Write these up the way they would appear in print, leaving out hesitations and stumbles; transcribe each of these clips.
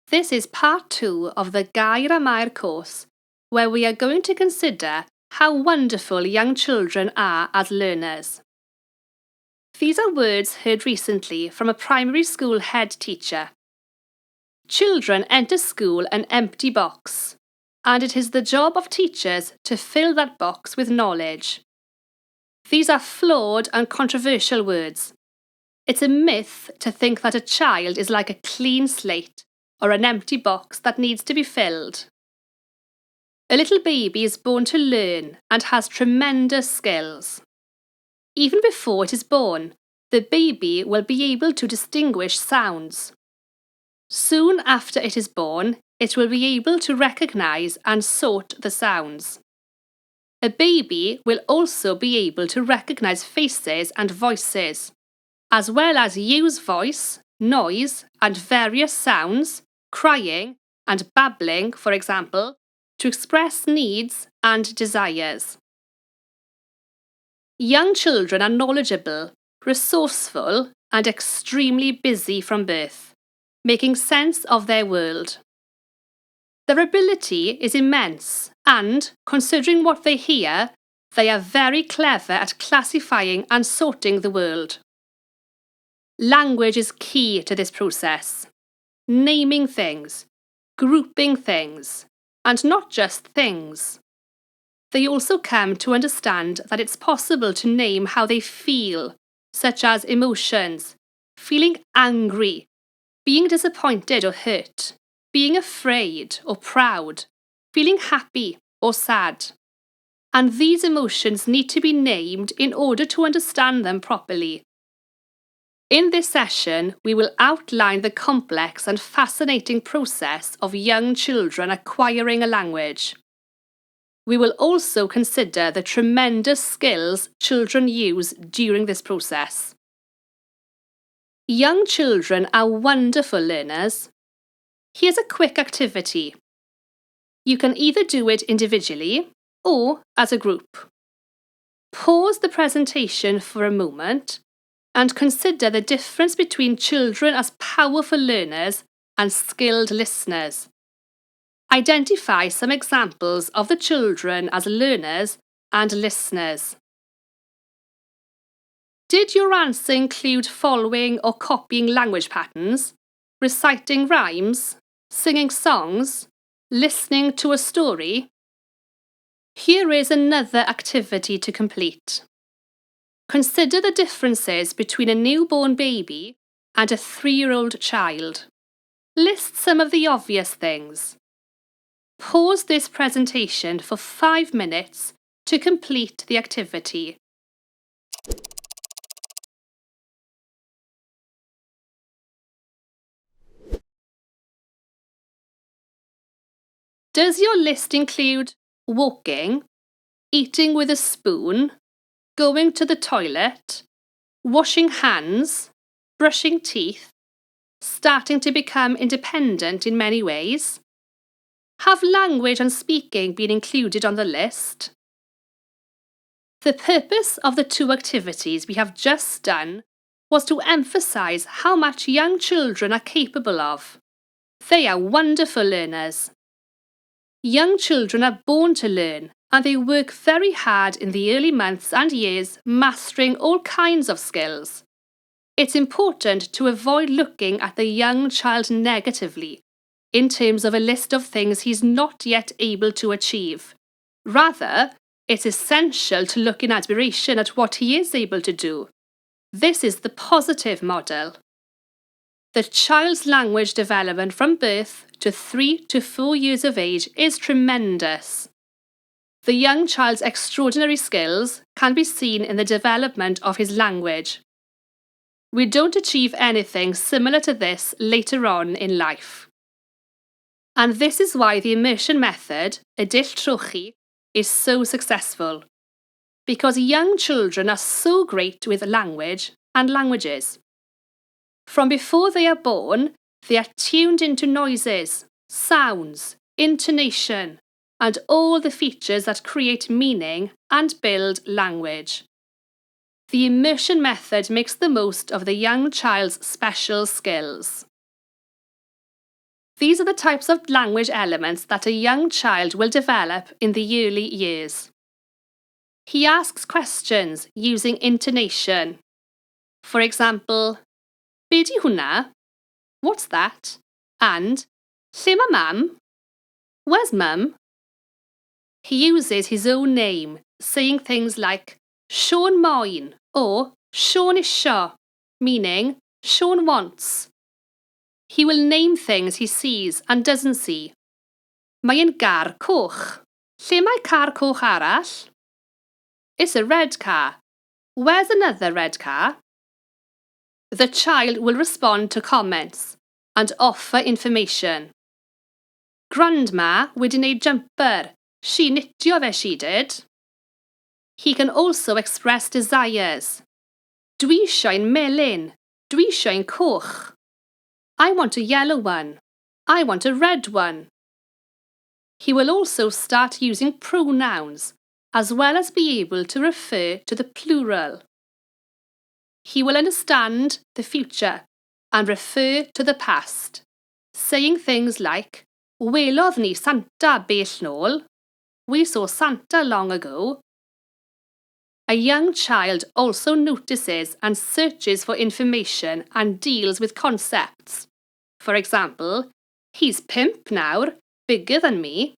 This is part 2 of the Gair Am Air course, where we are going to consider how wonderful young children are as learners. These are words heard recently from a primary school head teacher. Children enter school an empty box, and it is the job of teachers to fill that box with knowledge. These are flawed and controversial words. It's a myth to think that a child is like a clean slate or an empty box that needs to be filled. A little baby is born to learn and has tremendous skills. Even before it is born, the baby will be able to distinguish sounds. Soon after it is born, it will be able to recognize and sort the sounds. A baby will also be able to recognize faces and voices, as well as use voice, noise, and various sounds, crying and babbling, for example, to express needs and desires. Young children are knowledgeable, resourceful, and extremely busy from birth, making sense of their world. Their ability is immense, and, considering what they hear, they are very clever at classifying and sorting the world. Language is key to this process. Naming things, grouping things, and not just things. They also come to understand that it's possible to name how they feel, such as emotions, feeling angry, being disappointed or hurt, being afraid or proud, feeling happy or sad. And these emotions need to be named in order to understand them properly. In this session, we will outline the complex and fascinating process of young children acquiring a language. We will also consider the tremendous skills children use during this process. Young children are wonderful learners. Here's a quick activity. You can either do it individually or as a group. Pause the presentation for a moment and consider the difference between children as powerful learners and skilled listeners. Identify some examples of the children as learners and listeners. Did your answer include following or copying language patterns, reciting rhymes, singing songs, listening to a story? Here is another activity to complete. Consider the differences between a newborn baby and a 3-year-old child. List some of the obvious things. Pause this presentation for 5 minutes to complete the activity. Does your list include walking, eating with a spoon, going to the toilet, washing hands, brushing teeth, starting to become independent in many ways? Have language and speaking been included on the list? The purpose of the 2 activities we have just done was to emphasize how much young children are capable of. They are wonderful learners. Young children are born to learn, and they work very hard in the early months and years mastering all kinds of skills. It's important to avoid looking at the young child negatively in terms of a list of things he's not yet able to achieve. Rather, it's essential to look in admiration at what he is able to do. This is the positive model. The child's language development from birth to 3 to 4 years of age is tremendous. The young child's extraordinary skills can be seen in the development of his language. We don't achieve anything similar to this later on in life. And this is why the immersion method, y dull trochi, is so successful. Because young children are so great with language and languages. From before they are born, they are tuned into noises, sounds, intonation, and all the features that create meaning and build language. The immersion method makes the most of the young child's special skills. These are the types of language elements that a young child will develop in the early years. He asks questions using intonation. For example, be di hwnna? What's that? And lle ma mam? Where's mum? He uses his own name, saying things like Sean moyn or Sean isio, meaning Sean wants. He will name things he sees and doesn't see. Mae e'n gar coch. Lle mae car coch arall? It's a red car. Where's another red car? The child will respond to comments and offer information. Grandma wedi wneud jumper. She knitio fe she did. He can also express desires. Dwi isio'n melyn. Dwi isio'n coch. I want a yellow one. I want a red one. He will also start using pronouns, as well as be able to refer to the plural. He will understand the future and refer to the past, saying things like, welodd ni Santa bell nôl. We saw Santa long ago. A young child also notices and searches for information and deals with concepts. For example, he's pimp nawr, bigger than me.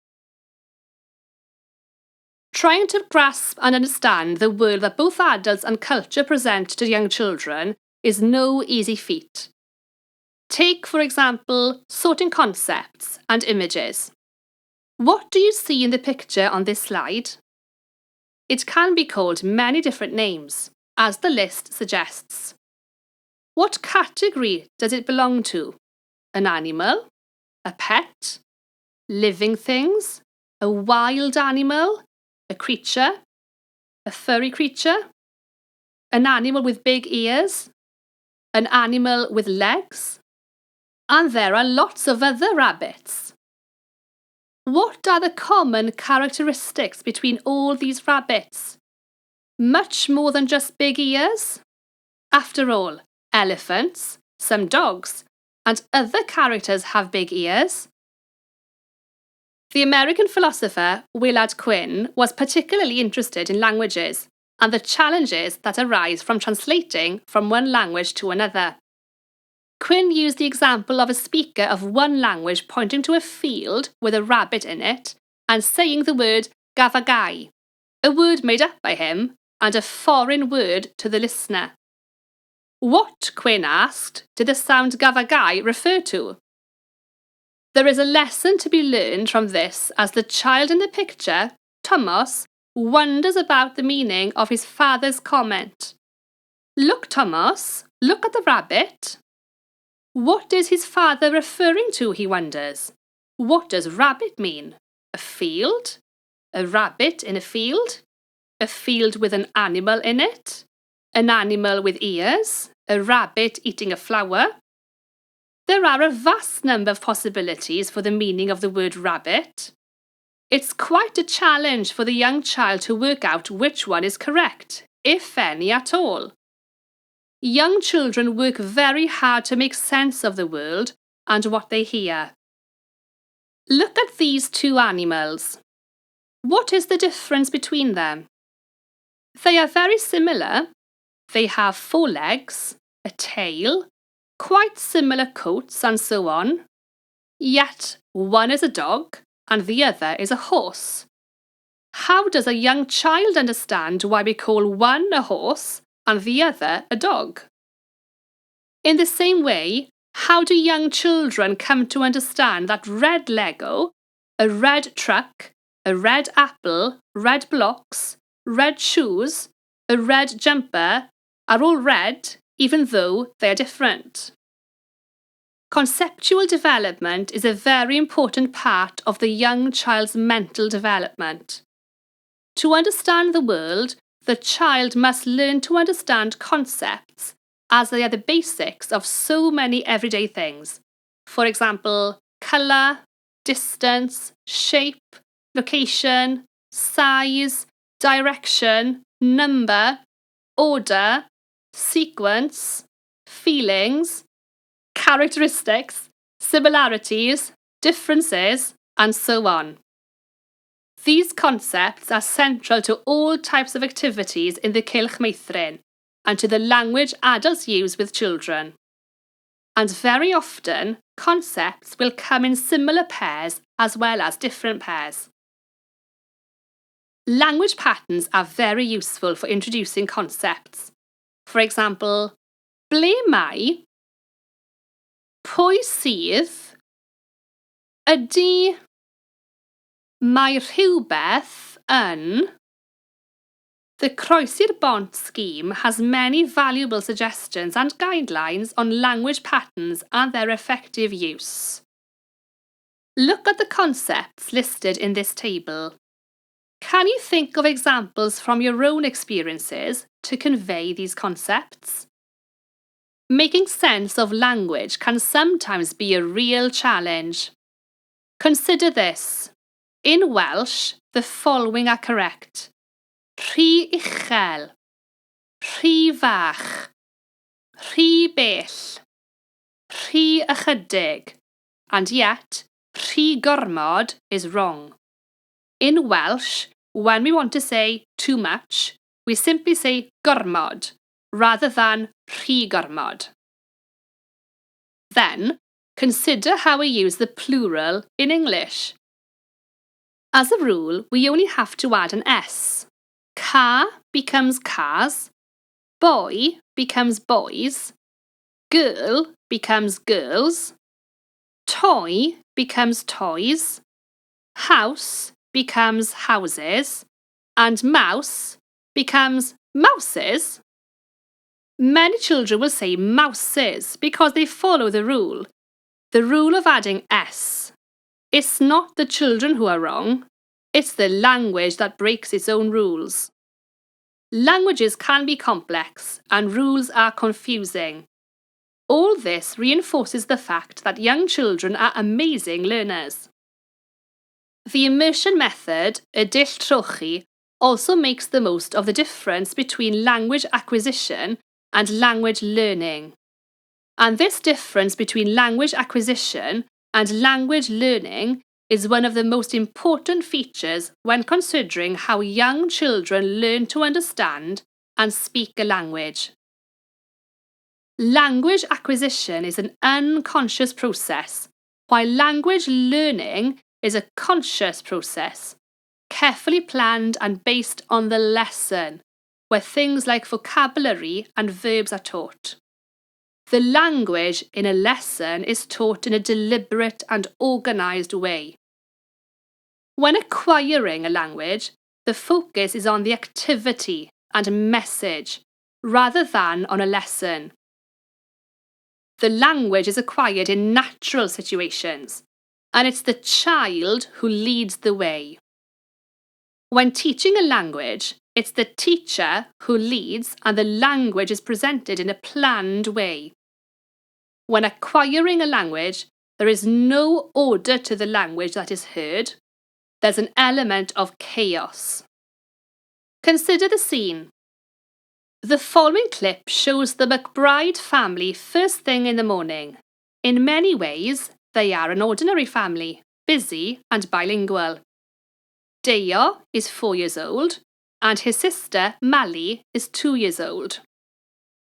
Trying to grasp and understand the world that both adults and culture present to young children is no easy feat. Take, for example, sorting concepts and images. What do you see in the picture on this slide? It can be called many different names, as the list suggests. What category does it belong to? An animal? A pet? Living things? A wild animal? A creature? A furry creature? An animal with big ears? An animal with legs? And there are lots of other rabbits. What are the common characteristics between all these rabbits? Much more than just big ears. After all, elephants, some dogs, and other characters have big ears. The American philosopher Willard Quinn was particularly interested in languages and the challenges that arise from translating from one language to another. Quinn used the example of a speaker of one language pointing to a field with a rabbit in it and saying the word gavagai, a word made up by him and a foreign word to the listener. What, Quinn asked, did the sound gavagai refer to? There is a lesson to be learned from this as the child in the picture, Thomas, wonders about the meaning of his father's comment. Look, Thomas, look at the rabbit. What is his father referring to, he wonders. What does rabbit mean? A field? A rabbit in a field? A field with an animal in it? An animal with ears? A rabbit eating a flower? There are a vast number of possibilities for the meaning of the word rabbit. It's quite a challenge for the young child to work out which one is correct, if any at all. Young children work very hard to make sense of the world and what they hear. Look at these two animals. What is the difference between them? They are very similar. They have 4 legs, a tail, quite similar coats and so on. Yet one is a dog and the other is a horse. How does a young child understand why we call one a horse and the other a dog? In the same way, how do young children come to understand that red Lego, a red truck, a red apple, red blocks, red shoes, a red jumper are all red even though they are different? Conceptual development is a very important part of the young child's mental development. To understand the world, the child must learn to understand concepts as they are the basics of so many everyday things. For example, colour, distance, shape, location, size, direction, number, order, sequence, feelings, characteristics, similarities, differences, and so on. These concepts are central to all types of activities in the Cylch Meithrin and to the language adults use with children. And very often, concepts will come in similar pairs as well as different pairs. Language patterns are very useful for introducing concepts. For example, ble mai, pwy sydd, ydy, mae rhywbeth yn. The Croesi'r Bont scheme has many valuable suggestions and guidelines on language patterns and their effective use. Look at the concepts listed in this table. Can you think of examples from your own experiences to convey these concepts? Making sense of language can sometimes be a real challenge. Consider this. In Welsh, the following are correct. Rhy uchel, rhy fach, rhy bell, rhy ychydig, and yet rhy gormod is wrong. In Welsh, when we want to say too much, we simply say gormod rather than rhy gormod. Then, consider how we use the plural in English. As a rule, we only have to add an S. Car becomes cars, boy becomes boys, girl becomes girls, toy becomes toys, house becomes houses, and mouse becomes mouses. Many children will say mouses because they follow the rule of adding S. It's not the children who are wrong, it's the language that breaks its own rules. Languages can be complex and rules are confusing. All this reinforces the fact that young children are amazing learners. The immersion method, y dull trochi, also makes the most of the difference between language acquisition and language learning. And this difference between language acquisition and language learning is one of the most important features when considering how young children learn to understand and speak a language. Language acquisition is an unconscious process, while language learning is a conscious process, carefully planned and based on the lesson, where things like vocabulary and verbs are taught. The language in a lesson is taught in a deliberate and organised way. When acquiring a language, the focus is on the activity and message rather than on a lesson. The language is acquired in natural situations, and it's the child who leads the way. When teaching a language, it's the teacher who leads and the language is presented in a planned way. When acquiring a language, there is no order to the language that is heard. There's an element of chaos. Consider the scene. The following clip shows the McBride family first thing in the morning. In many ways, they are an ordinary family, busy and bilingual. Deo is 4 years old, and his sister, Mali, is 2 years old.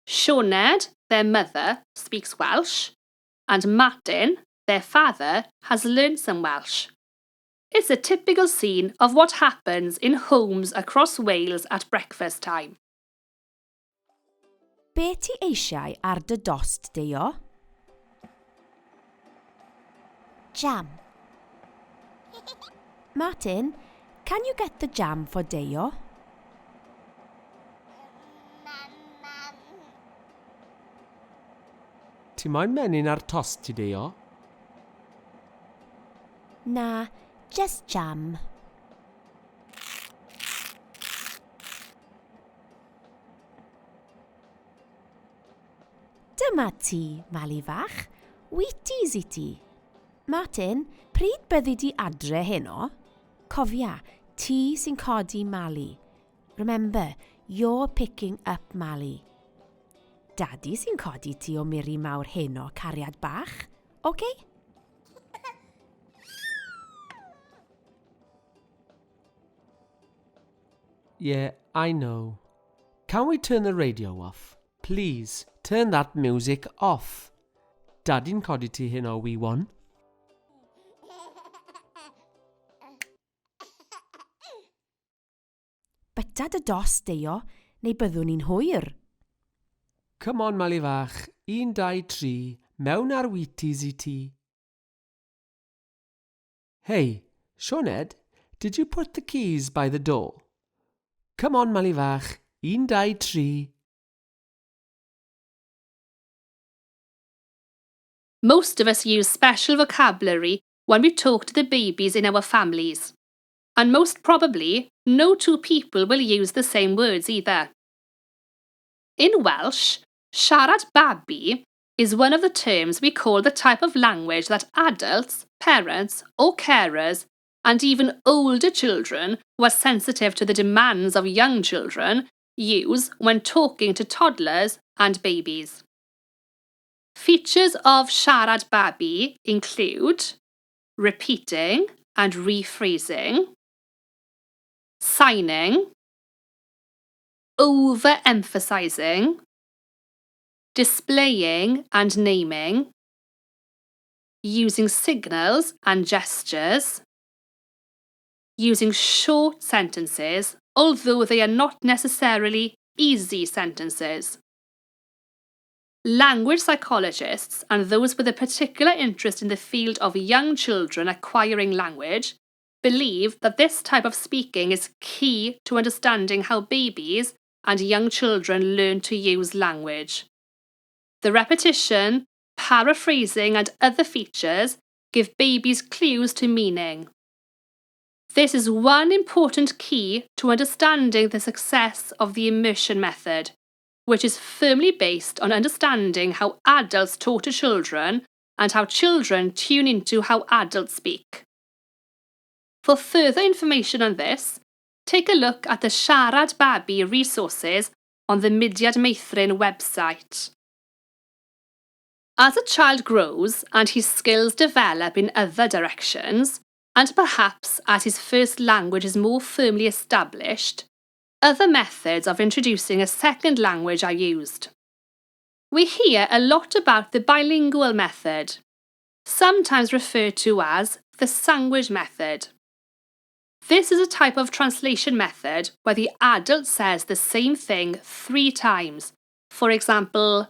Sioned, their mother, speaks Welsh, and Martin, their father, has learned some Welsh. It's a typical scene of what happens in homes across Wales at breakfast time. Be ti eisiau ar dy dost, Deo? Jam. Martin, can you get the jam for Deo? Ti moyn menyn ar tost ti, Deo? Na, just jam. Dyma ti, Mali fach. Wheaties i ti. Martin, pryd byddi di adre heno? Cofia, ti sy'n codi Mali. Remember, you're picking up Mali. Daddy sy'n codi ti o Miri Mawr heno, cariad bach, okay? Yeah, I know. Can we turn the radio off? Please, turn that music off. Daddy'n codi ti hyn o wee one. Byta dy dos, Deo, neu byddwn ni'n hwyr. Come on, Mali fach. 1, 2, 3. Mewn ar Wheaties I ti. Hey, Sioned, did you put the keys by the door? Come on, Mali fach. 1, 2, 3. Most of us use special vocabulary when we talk to the babies in our families. And most probably, no two people will use the same words either. In Welsh, siarad babi is one of the terms we call the type of language that adults, parents, or carers, and even older children who are sensitive to the demands of young children use when talking to toddlers and babies. Features of siarad babi include repeating and rephrasing, signing, overemphasizing, displaying and naming, using signals and gestures, using short sentences, although they are not necessarily easy sentences. Language psychologists and those with a particular interest in the field of young children acquiring language believe that this type of speaking is key to understanding how babies and young children learn to use language. The repetition, paraphrasing, and other features give babies clues to meaning. This is one important key to understanding the success of the immersion method, which is firmly based on understanding how adults talk to children and how children tune into how adults speak. For further information on this, take a look at the Siarad Babi resources on the Mudiad Meithrin website. As a child grows and his skills develop in other directions, and perhaps as his first language is more firmly established, other methods of introducing a second language are used. We hear a lot about the bilingual method, sometimes referred to as the sandwich method. This is a type of translation method where the adult says the same thing 3 times. For example,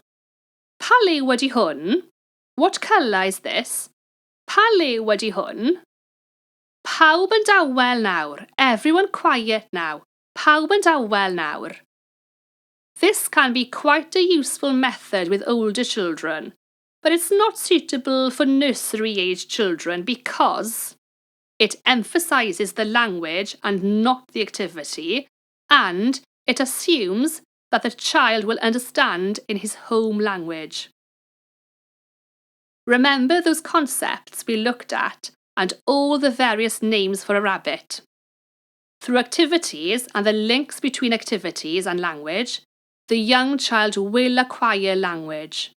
pa liw wedi hwn? What colour is this? Pa liw wedi hwn? Pawb yn dawel nawr. Everyone quiet now. Pawb yn dawel nawr. This can be quite a useful method with older children, but it's not suitable for nursery-age children because it emphasises the language and not the activity, and it assumes that the child will understand in his home language. Remember those concepts we looked at and all the various names for a rabbit. Through activities and the links between activities and language, the young child will acquire language.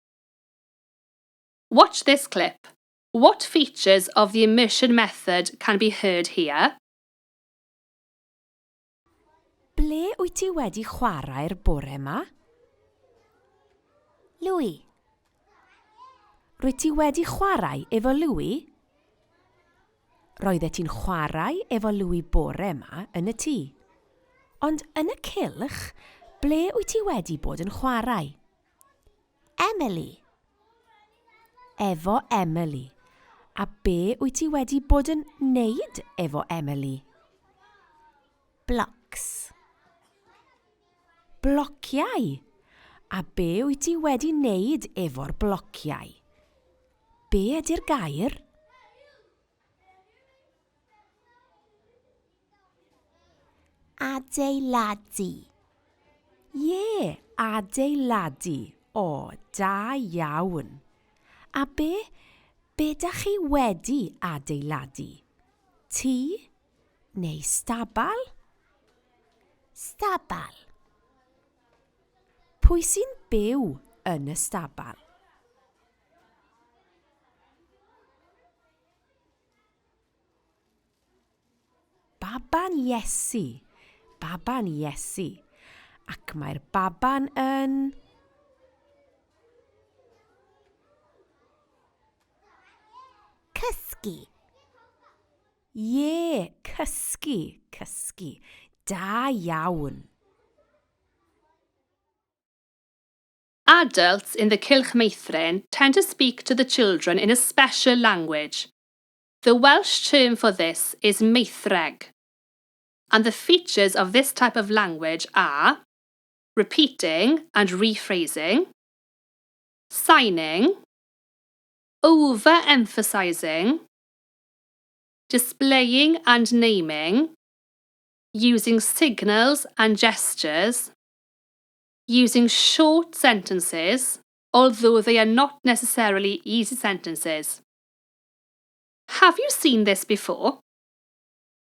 Watch this clip. What features of the immersion method can be heard here? Ble wyt ti wedi chwarae'r bore yma? Louis. Rwyt ti wedi chwarae efo Louis? Roeddet ti'n chwarae efo Louis bore yma yn y tŷ. Ond yn y cylch, ble wyt ti wedi bod yn chwarae? Emily. Efo Emily. A be wyt ti wedi bod yn neud efo Emily? Blocks. Blociau. A be wyt ti wedi neud efo'r blociau? Be ydy'r gair? Adeiladu. Ie, adeiladu. O, da iawn. A be dach chi wedi adeiladu? Tŷ neu stabal? Stabal. Pwy sy'n byw yn y stabal? Baban Iesu baban Iesu. Ac mae'r baban yn... cysgu. Ie, cysgu, cysgu. Da iawn. Adults in the cylch meithrin tend to speak to the children in a special language. The Welsh term for this is meithreg. And the features of this type of language are repeating and rephrasing, signing, over-emphasizing, displaying and naming, using signals and gestures, using short sentences, although they are not necessarily easy sentences. Have you seen this before?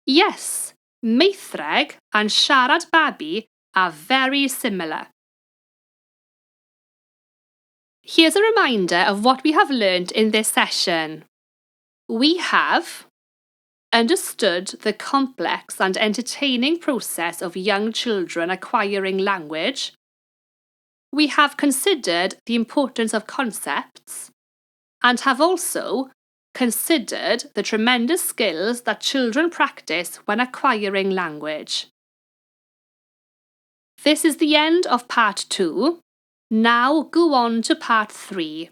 Yes, meithreg and siarad babi are very similar. Here's a reminder of what we have learned in this session. We have understood the complex and entertaining process of young children acquiring language. We have considered the importance of concepts and have also considered the tremendous skills that children practice when acquiring language. This is the end of part 2. Now go on to part 3.